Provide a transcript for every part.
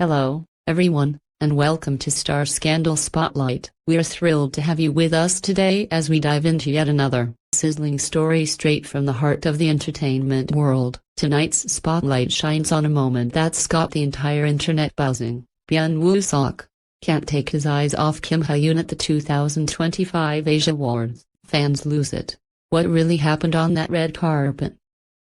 Hello, everyone, and welcome to Star Scandal Spotlight. We're thrilled to have you with us today as we dive into yet another sizzling story straight from the heart of the entertainment world. Tonight's spotlight shines on a moment that's got the entire internet buzzing. Byun Woo-seok can't take his eyes off Kim Hye-yoon at the 2025 Asia Awards. Fans lose it. What really happened on that red carpet?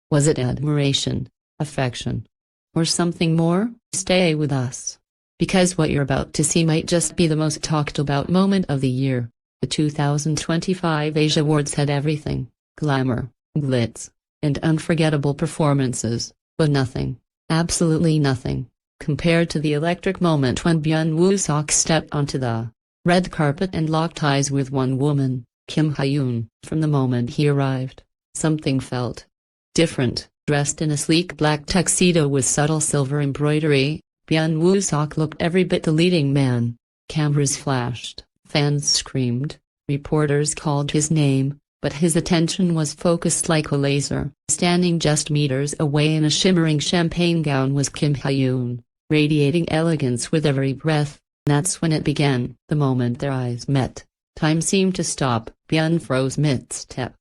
Was it admiration, affection, or something more? Stay with us, because what you're about to see might just be the most talked about moment of the year. The 2025 Asia Awards had everything: glamour, glitz, and unforgettable performances, but nothing, absolutely nothing, compared to the electric moment when Byun Woo-seok stepped onto the red carpet and locked eyes with one woman, Kim Hye-yoon. From the moment he arrived, something felt different. Dressed in a sleek black tuxedo with subtle silver embroidery, Byun Woo-seok looked every bit the leading man. Cameras flashed, fans screamed, reporters called his name, but his attention was focused like a laser. Standing just meters away in a shimmering champagne gown was Kim Hye-yoon, radiating elegance with every breath. That's when it began. The moment their eyes met, time seemed to stop. Byun froze mid-step.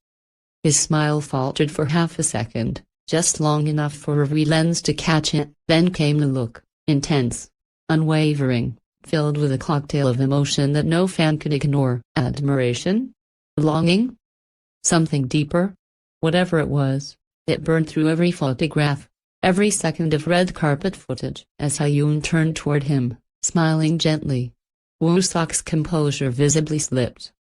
His smile faltered for half a second, just long enough for every lens to catch it. Then came the look, intense, unwavering, filled with a cocktail of emotion that no fan could ignore. Admiration? Longing? Something deeper? Whatever it was, it burned through every photograph, every second of red carpet footage. As Hye-yoon turned toward him, smiling gently, Woo-seok's composure visibly slipped.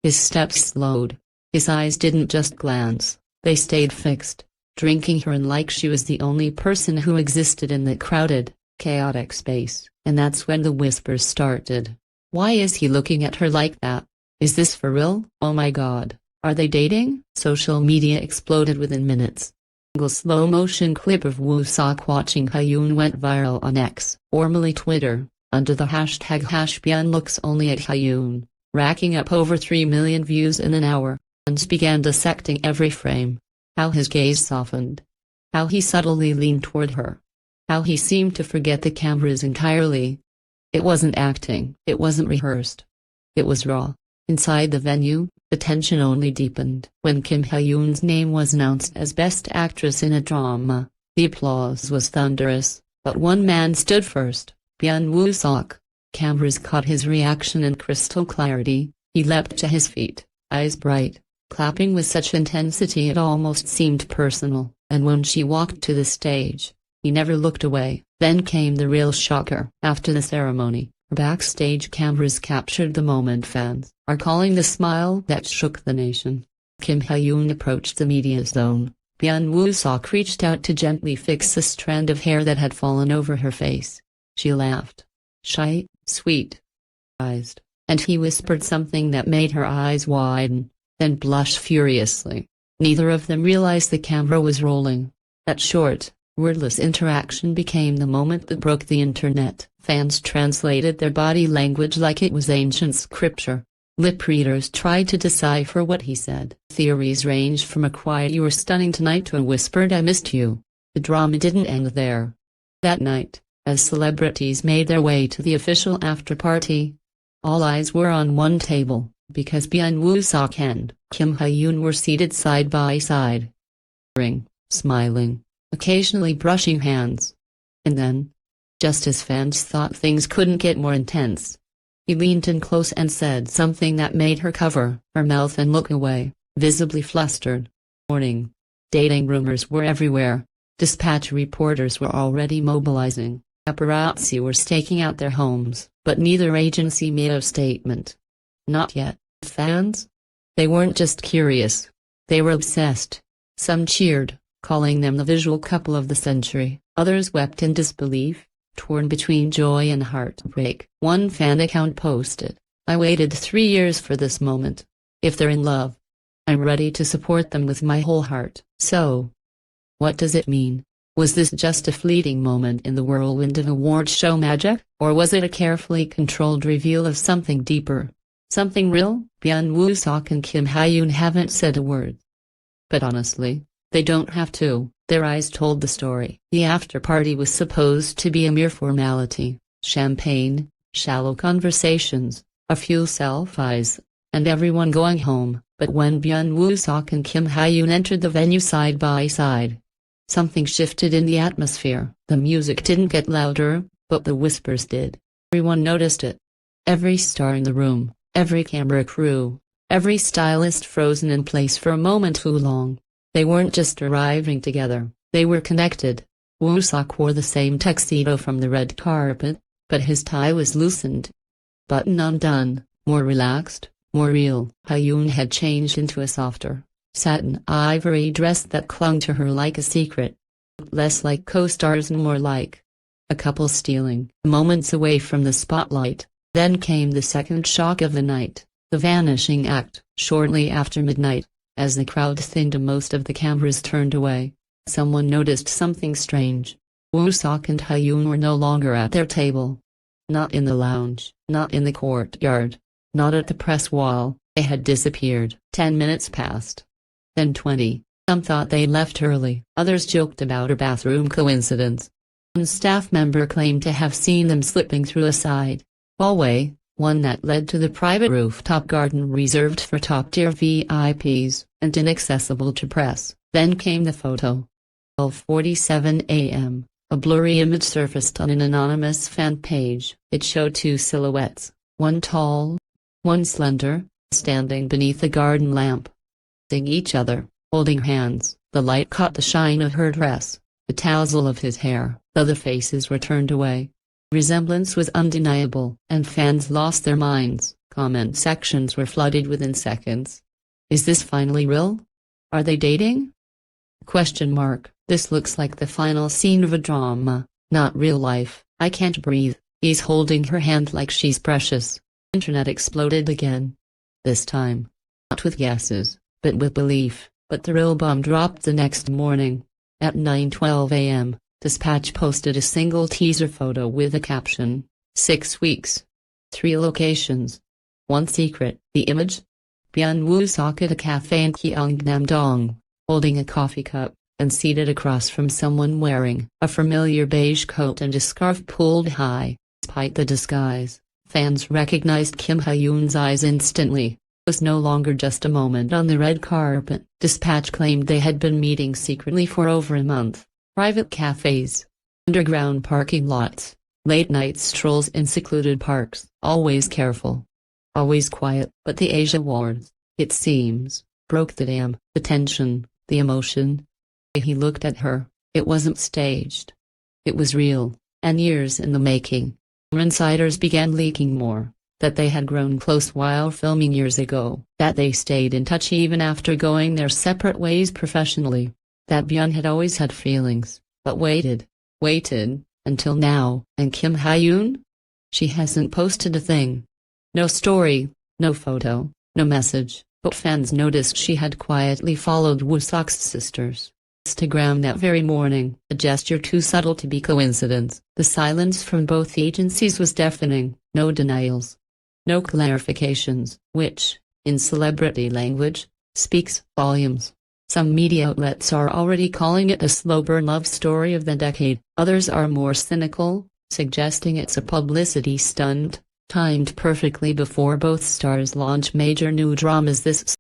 His steps slowed, his eyes didn't just glance, they stayed fixed, drinking her in like she was the only person who existed in that crowded, chaotic space. And that's when the whispers started. Why is he looking at her like that? Is this for real? Oh my god, are they dating? Social media exploded within minutes. A slow-motion clip of Woo-seok watching Hye-yoon went viral on X, formerly Twitter, under the hashtag #ByunLooksOnlyAtHye-yoon, racking up over 3 million views in an hour. Fans began dissecting every frame. How his gaze softened. How he subtly leaned toward her. How he seemed to forget the cameras entirely. It wasn't acting. It wasn't rehearsed. It was raw. Inside the venue, the tension only deepened. When Kim Hye-yoon's name was announced as Best Actress in a Drama, the applause was thunderous, but one man stood first: Byun Woo-seok. Cameras caught his reaction in crystal clarity. He leapt to his feet, eyes bright, clapping with such intensity it almost seemed personal. And when she walked to the stage, he never looked away. Then came the real shocker. After the ceremony, backstage cameras captured the moment fans are calling the smile that shook the nation. Kim Hye-yoon approached the media zone. Byun Woo-seok reached out to gently fix a strand of hair that had fallen over her face. She laughed. Shy, sweet, surprised, and he whispered something that made her eyes widen, then blush furiously. Neither of them realized the camera was rolling. That short, wordless interaction became the moment that broke the internet. Fans translated their body language like it was ancient scripture. Lip readers tried to decipher what he said. Theories ranged from a quiet "you were stunning tonight" to a whispered "I missed you." The drama didn't end there. That night, as celebrities made their way to the official after-party, all eyes were on one table, because Byun Woo-seok and Kim Hye-yoon were seated side by side, smiling, occasionally brushing hands. And then, just as fans thought things couldn't get more intense, he leaned in close and said something that made her cover her mouth and look away, visibly flustered. Warning. Dating rumors were everywhere. Dispatch reporters were already mobilizing. Paparazzi were staking out their homes, but neither agency made a statement. Not yet. Fans? They weren't just curious. They were obsessed. Some cheered, calling them the visual couple of the century. Others wept in disbelief, torn between joy and heartbreak. One fan account posted, "I waited 3 years for this moment. If they're in love, I'm ready to support them with my whole heart." So, what does it mean? Was this just a fleeting moment in the whirlwind of award show magic, or was it a carefully controlled reveal of something deeper? Something real? Byun Woo-seok and Kim Hye-yoon haven't said a word. But honestly, they don't have to. Their eyes told the story. The after-party was supposed to be a mere formality: champagne, shallow conversations, a few selfies, and everyone going home. But when Byun Woo-seok and Kim Hye-yoon entered the venue side by side, something shifted in the atmosphere. The music didn't get louder, but the whispers did. Everyone noticed it. Every star in the room, every camera crew, every stylist frozen in place for a moment too long. They weren't just arriving together, they were connected. Woo-seok wore the same tuxedo from the red carpet, but his tie was loosened. Button undone, more relaxed, more real. Hye-yoon had changed into a softer, satin ivory dress that clung to her like a secret. Less like co-stars and more like a couple stealing moments away from the spotlight. Then came the second shock of the night, the vanishing act. Shortly after midnight, as the crowd thinned and most of the cameras turned away, someone noticed something strange. Woo-seok and Hye-yoon were no longer at their table. Not in the lounge, not in the courtyard, not at the press wall. They had disappeared. 10 minutes passed. Then 20. Some thought they left early. Others joked about a bathroom coincidence. One staff member claimed to have seen them slipping through a side hallway, one that led to the private rooftop garden reserved for top-tier VIPs, and inaccessible to press. Then came the photo. 12:47 a.m., a blurry image surfaced on an anonymous fan page. It showed two silhouettes, one tall, one slender, standing beneath a garden lamp. Seeing each other, holding hands. The light caught the shine of her dress, the tassel of his hair. Other faces were turned away. Resemblance was undeniable, and fans lost their minds. Comment sections were flooded within seconds. Is this finally real? Are they dating? Question mark. This looks like the final scene of a drama, not real life. I can't breathe. He's holding her hand like she's precious. Internet exploded again. This time, not with guesses, but with belief. But the real bomb dropped the next morning. At 9:12 a.m., Dispatch posted a single teaser photo with a caption, 6 weeks. 3 locations. 1 secret. The image? Byun Woo-seok at a cafe in Gyeongnam-dong, holding a coffee cup, and seated across from someone wearing a familiar beige coat and a scarf pulled high. Despite the disguise, fans recognized Kim Hye-yoon's eyes instantly. It was no longer just a moment on the red carpet. Dispatch claimed they had been meeting secretly for over a month. Private cafes, underground parking lots, late-night strolls in secluded parks. Always careful. Always quiet. But the Asia Awards, it seems, broke the dam. The tension, the emotion. He looked at her. It wasn't staged. It was real, and years in the making. Insiders began leaking more. That they had grown close while filming years ago. That they stayed in touch even after going their separate ways professionally. That Byun had always had feelings, but waited, until now. And Kim Hye-yoon? She hasn't posted a thing. No story, no photo, no message, but fans noticed she had quietly followed Woo-seok's sister's Instagram that very morning, a gesture too subtle to be coincidence. The silence from both agencies was deafening. No denials, no clarifications, which, in celebrity language, speaks volumes. Some media outlets are already calling it a slow burn love story of the decade. Others are more cynical, suggesting it's a publicity stunt, timed perfectly before both stars launch major new dramas this